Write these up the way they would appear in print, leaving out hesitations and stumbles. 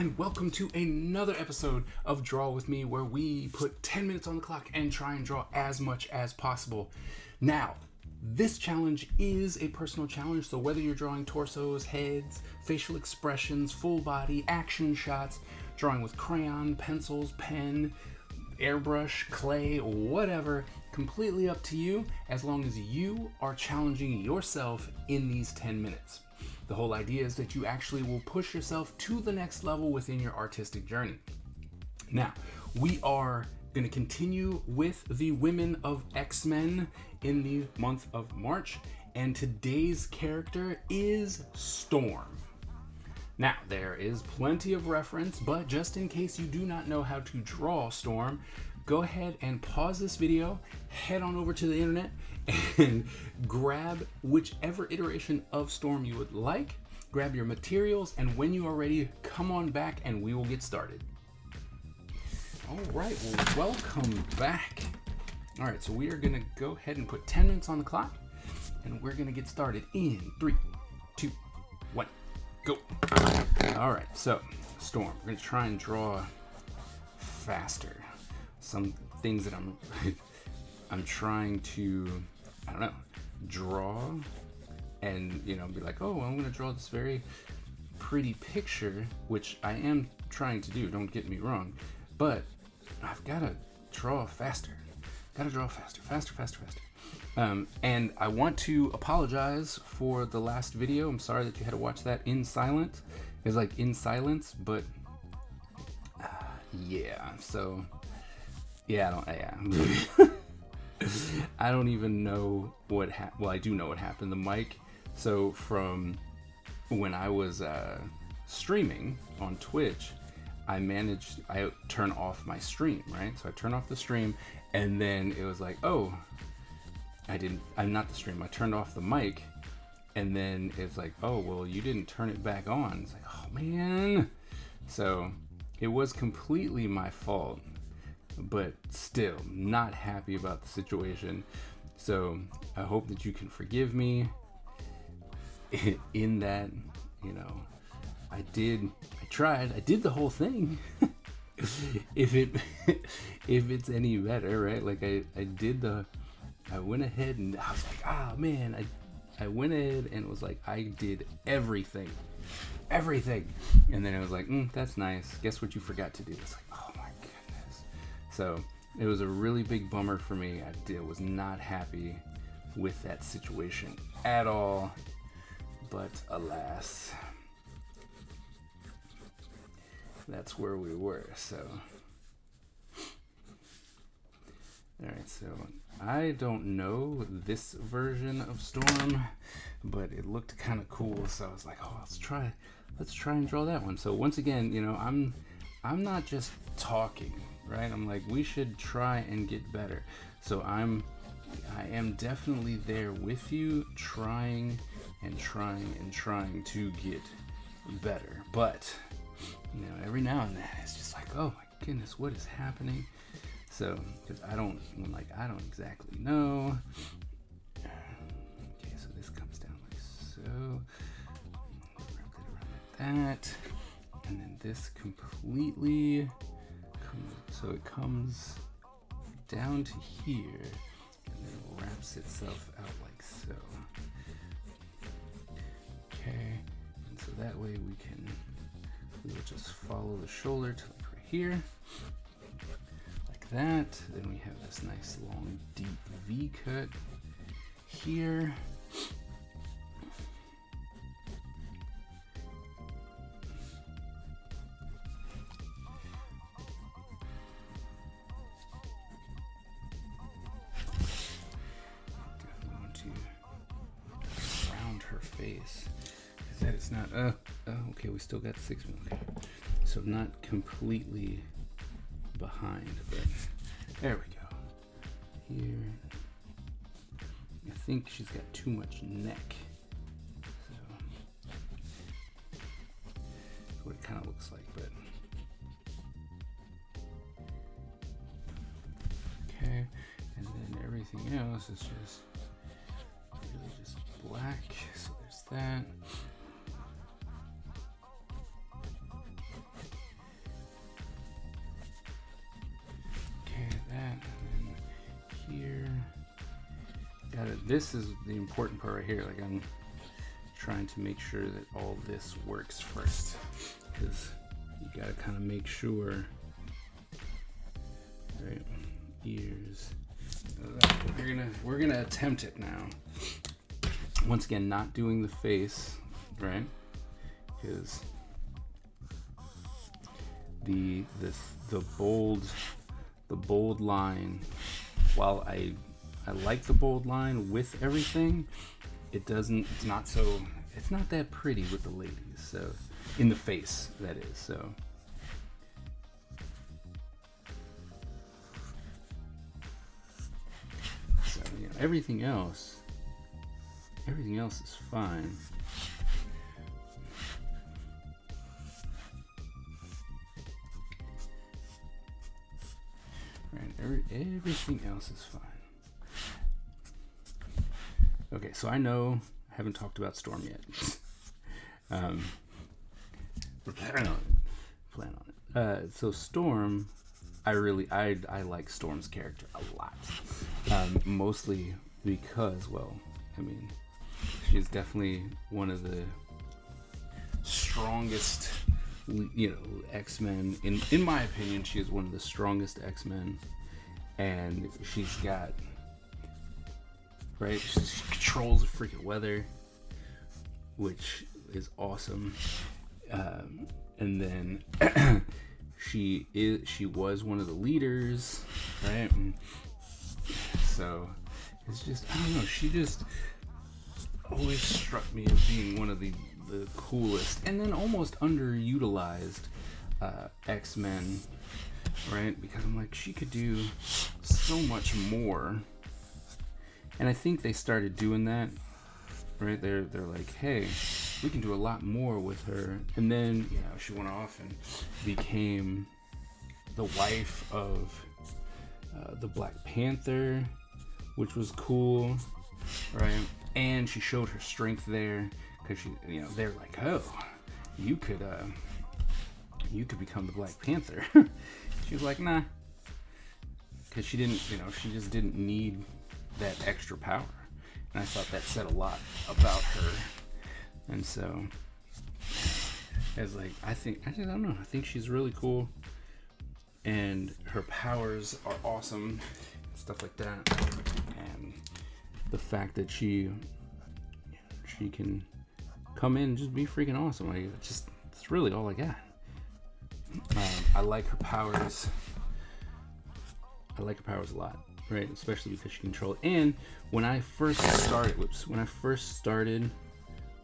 and welcome to another episode of Draw With Me, where we put 10 minutes on the clock and try and draw as much as possible. Now, this challenge is a personal challenge, so whether you're drawing torsos, heads, facial expressions, full body, action shots, drawing with crayon, pencils, pen, airbrush, clay, whatever, completely up to you, as long as you are challenging yourself in these 10 minutes. The whole idea is that you actually will push yourself to the next level within your artistic journey. Now, we are going to continue with the women of X-Men in the month of March, and today's character is Storm. Now, there is plenty of reference, but just in case you do not know how to draw Storm, go ahead and pause this video, head on over to the internet, and grab whichever iteration of Storm you would like, grab your materials, and when you are ready, come on back and we will get started. All right, well, welcome back. All right, so we are gonna go ahead and put 10 minutes on the clock, and we're gonna get started in 3, 2, 1, go. All right, so Storm, we're gonna try and draw faster. Some things that I'm trying to, I don't know, draw and, be like, oh, I'm going to draw this very pretty picture, which I am trying to do, don't get me wrong, but I've got to draw faster. Faster. And I want to apologize for the last video. I'm sorry that you had to watch that in silence. It's like in silence, but yeah, so yeah, I don't even know what happened. Well, I do know what happened. The mic, so from when I was streaming on Twitch, I turn off my stream, right? So I turn off the stream, and then it was like, oh, I'm not the stream. I turned off the mic, and then it's like, oh, well, you didn't turn it back on. It's like, oh, man. So it was completely my fault, but still not happy about the situation. So I hope that you can forgive me in that, I did the whole thing. if it's any better, right? Like I went ahead and I was like, oh man, I went ahead and it was like, I did everything. And then it was like, that's nice. Guess what you forgot to do? It's like, oh my goodness. So it was a really big bummer for me. I was not happy with that situation at all, but alas, that's where we were. So, all right, so I don't know this version of Storm, but it looked kind of cool, so I was like, oh, let's try and draw that one. So once again, I'm not just talking, right? I'm like, we should try and get better. So I am definitely there with you, trying to get better. But every now and then it's just like, oh my goodness, what is happening? So, because I don't exactly know. Okay, so this comes down like so. Wrap it around like that. And then this completely so it comes down to here, and then it wraps itself out like so. Okay, and so that way we will just follow the shoulder to like right here, like that. Then we have this nice long deep V cut here. Definitely want to round her face. That it's not, okay, we still got 6 minutes. Okay. So not completely behind, but there we go. Here, I think she's got too much neck. So that's what it kind of looks like, but okay. And then everything else is just really just black. So there's that. this is the important part right here. Like, I'm trying to make sure that all this works first, because you gotta kind of make sure. Right, ears. We're gonna attempt it now. Once again, not doing the face, right? Because the bold line, while I like the bold line with everything, it's not that pretty with the ladies. So in the face, that is. So you know, everything else is fine. Right, everything else is fine. Okay, so I know I haven't talked about Storm yet. We're planning on it. So Storm, I like Storm's character a lot. Mostly because, well, I mean, she's definitely one of the strongest, you know, X-Men. In my opinion, she is one of the strongest X-Men, and she's got, right, she controls the freaking weather, which is awesome. And then she was one of the leaders, right? So it's just, I don't know, she just always struck me as being one of the coolest and then almost underutilized X-Men, right? Because I'm like, she could do so much more, and I think they started doing that, right? They're like, hey, we can do a lot more with her. And then, you know, she went off and became the wife of the Black Panther, which was cool, right? And she showed her strength there, because she, you know, they're like, oh, you could become the Black Panther. She was like, nah, because she didn't, you know, she just didn't need that extra power. And I thought that said a lot about her. And so, it's like, I don't know, I think she's really cool, and her powers are awesome, stuff like that. And the fact that she can come in and just be freaking awesome, like, it's really all I got. I like her powers. I like her powers a lot, right? Especially because she controls. And when I first started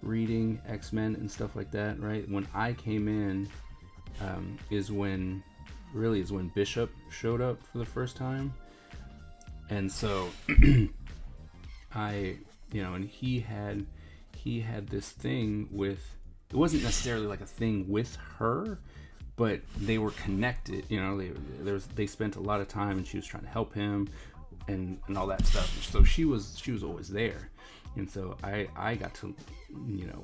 reading X-Men and stuff like that, right? When I came in, is when Bishop showed up for the first time. And so and he had this thing with, it wasn't necessarily like a thing with her, but they were connected, you know, they spent a lot of time, and she was trying to help him and all that stuff. So she was always there. And so I got to, you know,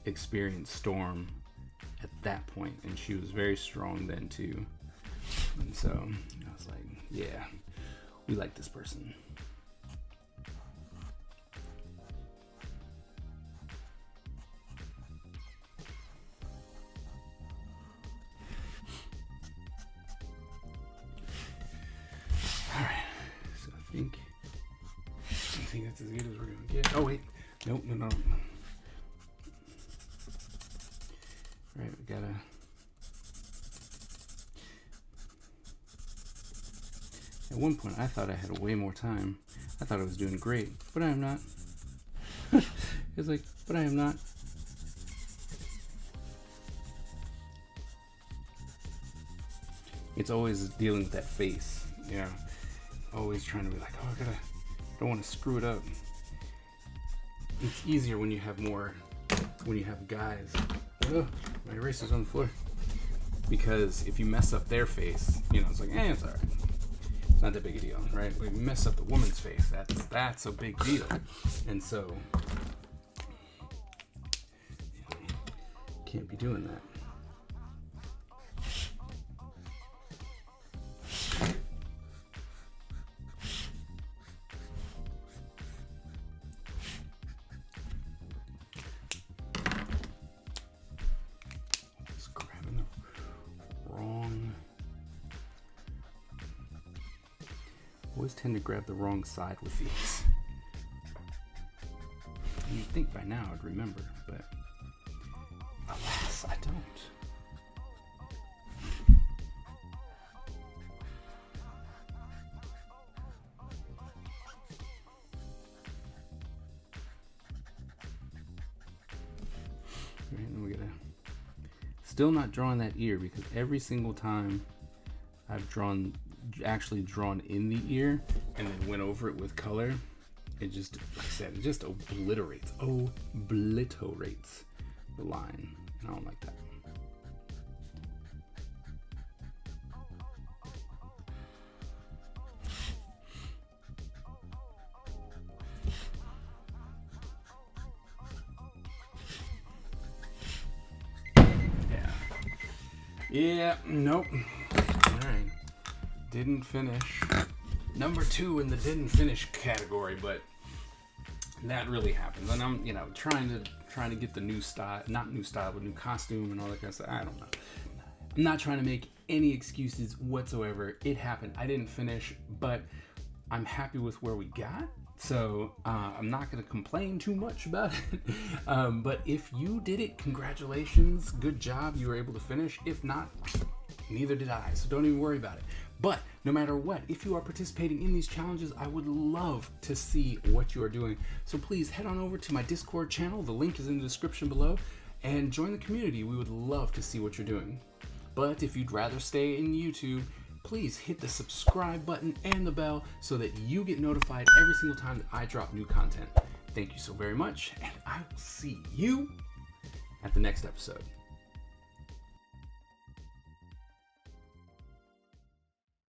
experience Storm at that point, and she was very strong then too. And so I was like, yeah, we like this person. All right, so I think that's as good as we're gonna get. Oh wait, no. Right, we gotta. At one point, I thought I had way more time. I thought I was doing great, but I am not. It's like, but I am not. It's always dealing with that face, you know. Always trying to be like, oh, don't want to screw it up. It's easier when you have guys. Oh, my eraser's on the floor. Because if you mess up their face, you know, it's like, it's alright. It's not that big a deal, right? When you mess up the woman's face, that's a big deal. And so, can't be doing that. always tend to grab the wrong side with these. You'd think by now I'd remember, but alas, I don't. Right, and we gotta still not drawing that ear, because every single time I've actually drawn in the ear and then went over it with color, it just, like I said, it just obliterates the line, and I don't like that. Yeah, nope. Alright. Didn't finish. Number 2 in the didn't finish category, but that really happens. And I'm, trying to get the new style, not new style, but new costume and all that kind of stuff. I don't know. I'm not trying to make any excuses whatsoever. It happened. I didn't finish, but I'm happy with where we got. So I'm not going to complain too much about it. But if you did it, congratulations. Good job. You were able to finish. If not, neither did I. So don't even worry about it. But no matter what, if you are participating in these challenges, I would love to see what you are doing. So please head on over to my Discord channel. The link is in the description below. And join the community. We would love to see what you're doing. But if you'd rather stay in YouTube, please hit the subscribe button and the bell so that you get notified every single time that I drop new content. Thank you so very much, and I will see you at the next episode.